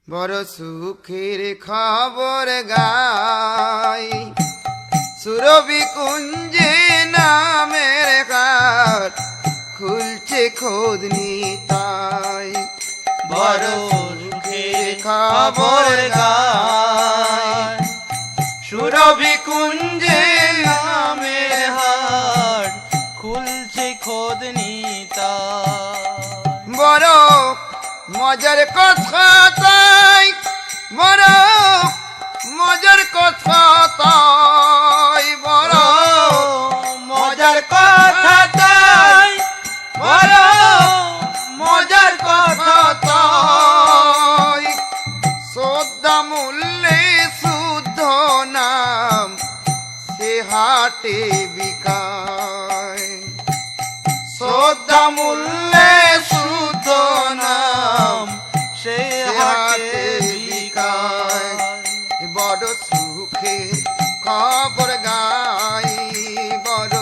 বড় সুখের খবর গাই, সুরভি কুঞ্জে নামের ঘাট খুলছে খোদ নিতাই। বড় সুখের খবর গাই, সুরভি কুঞ্জে নামের হাট খুলছে খোদ নিতাই। বড় মজার কথা তাই, বড় মজার কথা তাই, বড় মজার কথা তাই, বড় মজার কথা তাই। শ্রদ্ধা মূল্যে শুদ্ধ নাম সে হাটে বিকায়। শ্রদ্ধা মূল্যে শুদ্ধ নাম সে হাটে বিকায়। বড় সুখে খবর গাই, বড়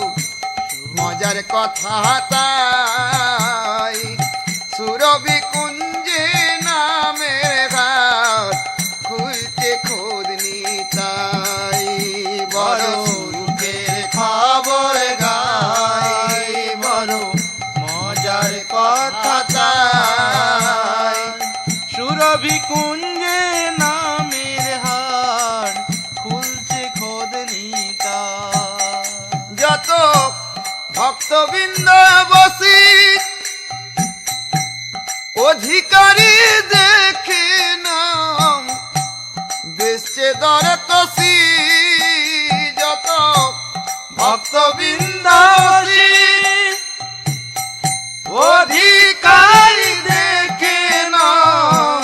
মজার কথা তাই। সুরভি কুঞ্জে নামের ঘাট খুলছে খোদ নিতাই। বড় সুখের খবর গাই, বড় মজার কথা তাই। সুরভি কুঞ্জে নামের হাট খুলছে খোদ নিতাই। যত ভক্তবৃন্দ বসি অধিকারী দেখে নাম বেশে দর কষি। যত ভক্তবৃন্দ বসি অধিকারী দেখে নাম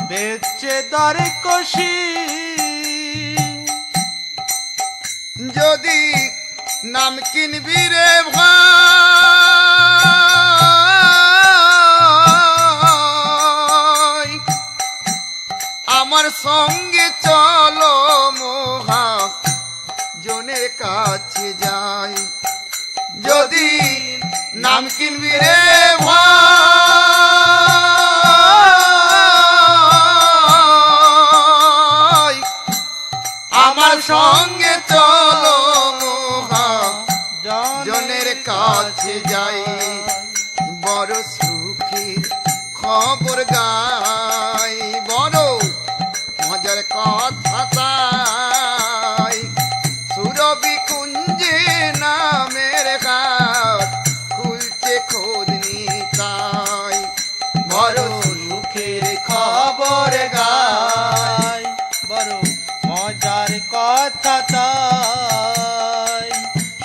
বেচে দর কষি। যদি নাম কিনবি রে ভাই, আমার সঙ্গে চলো মহা জনের কাছে যাই। যদি নাম কিনবি রে ভাই, আমার সঙ্গে চলো মহা জনের কাছে যাই। বড় সুখের খবর গাই, বড় মজার কথা তাই। সুরভি কুঞ্জে নামের ঘাট খুলছে খোদ নিতাই। বড় সুখের খবর গাই, বড় মজার কথা তাই।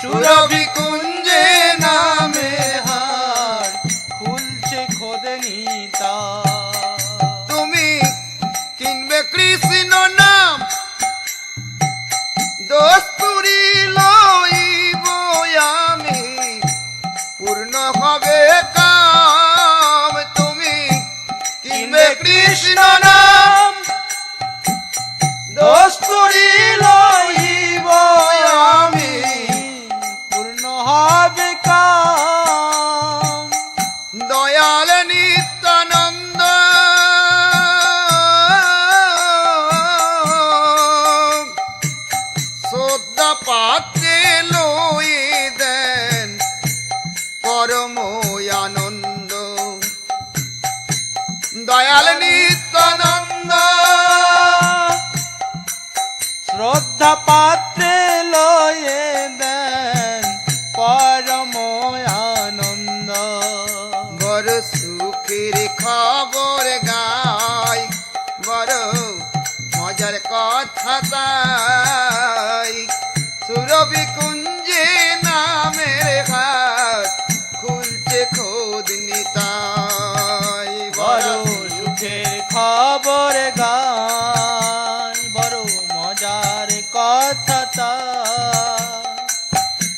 সুরভি কুঞ্জে নামের হাট খুলছে খোদ নিতাই। তুমি কিনবে কৃষ্ণ নাম, দোস্তুরি লইব আমি, পূর্ণ হবে কাম। তুমি কিনবে কৃষ্ণ নাম, দোস্তুরি লইব আমি, পূর্ণ হবে কাম। দয়াল নিত্যানন্দ শ্রদ্ধা পাত্রে লই দেন পরম আনন্দ। দয়াল নিত্যানন্দ শ্রদ্ধা পাত্রে লয়ে দেন পরম আনন্দ। বড় সুখের খবর গাই, বড় মজার কথা তাই। সুরভি কুঞ্জে নামের ঘাট খুলছে খোদ নিতাই। বড় সুখের খবর গাই, বড় মজার কথা তাই।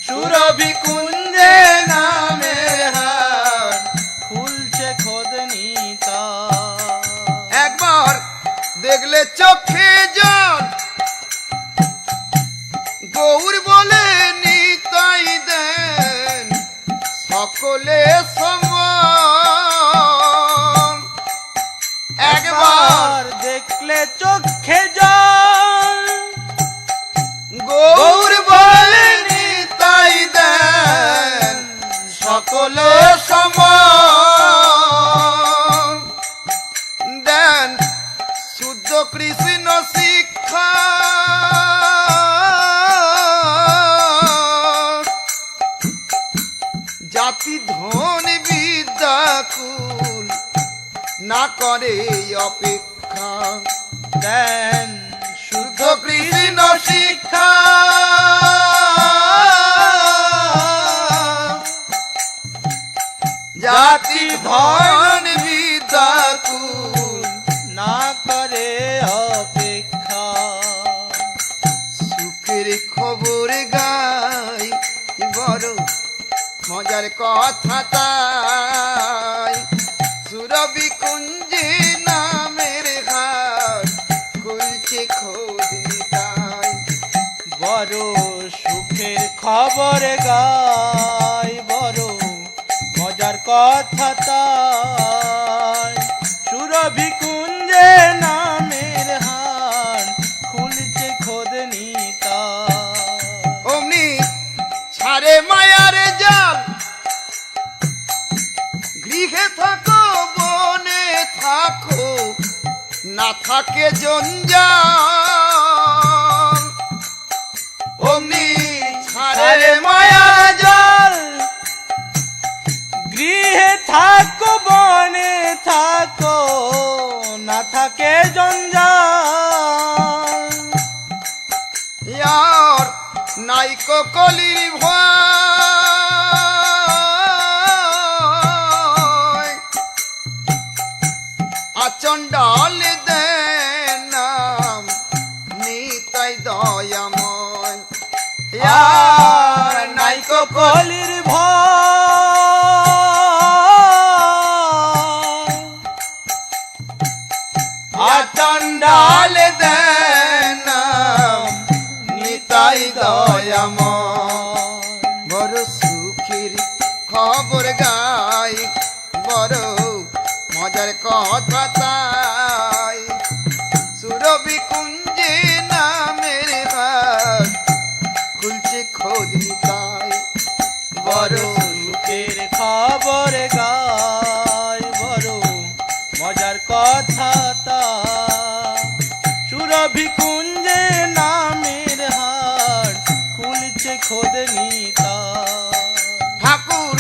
সুরভি কুঞ্জে নামের হাট খুলছে খোদ নিতাই। একবার দেখলে চোখে জল, গৌর বলে নিতাই দেন সকলে সমান। একবার একবার দেখলে চোখে জল গৌর বলেনি তাই দেন সকলে সমান দেন শুদ্ধ কৃষ্ণ শিক্ষা জাতি ধন বিদ্যা কুল না করে অপেক্ষা দেন শুদ্ধ শুদ্ধ কৃষ্ণ শিক্ষা জাতি ধন বিদ্যা কুল না করে অপেক্ষা সুখের খবর গাই বড় মজার কথা তাই সুরভি কুঞ্জে নামের হাট খুলছে খোঁজ নিতাই বড় সুখের খবর গাই বড় মজার কথা তাই সুরভি কুঞ্জে নামের হাট খুলছে খোদ নিতাই অমনি ছাড়ে মায়ার জাল গৃহে থাকো বনে থাকো না থাকে জঞ্জাল অমনি ছাড়ে মায়ার জাল গৃহে থাকো বনে থাকো না থাকে জঞ্জাল ইয়ার নাইকো কলির ভয় আচণ্ডাল দেন নাম নিতাই দয়াময় ইয়ার নাইকো কলির ভয় আচণ্ডাল দেন নাম নিতাই দয়াময় বড় সুখের খবর গাই বড় মজার কথা তাই সুরভি কুঞ্জে নামের হাট খুলছে খোঁজ নিতাই বড় সুখের খবর গাই বড় মজার কথা তা সুরভি কুঞ্জে নামের হাট খুলছে খোদ নিতা ঠাকুর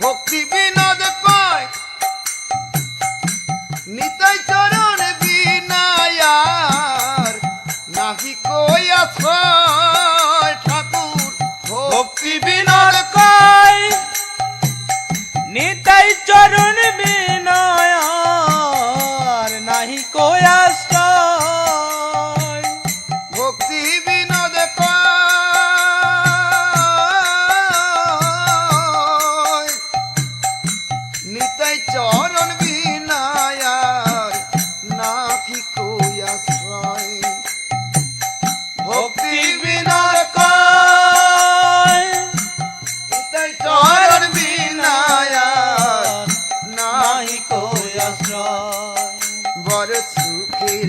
ভক্তি বিনোদ কয় নিতাই চরণ বিনায়ার নাহি কই আশ্রয় ঠাকুর ভক্তি বিনোদ কয় নিতাই চরণ বিনয়ার নাহি কয়াশ্রয় ভক্তি বিনোদ কয় নিতাই চরণ বিনায়ার নাকি কই আশ্রয় ভক্তি বিনোদ কয় নিতাই চরণ বিনায়ার নাহি কয়াশ্রয় বড় সুখের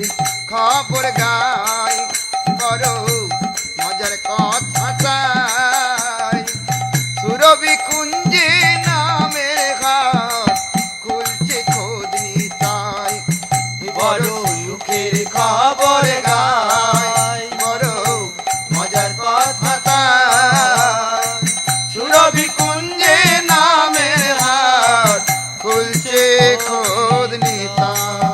খবর গাই বড় মজার কথা তাই সুরভি কুঞ্জে নামের ঘাট খুলছে খোঁজ নিতাই বড় সুখের খবর গাই বড় মজার কথা তাই সুরভি কুঞ্জে নামের হাট খুলছে খোঁজ নিতাই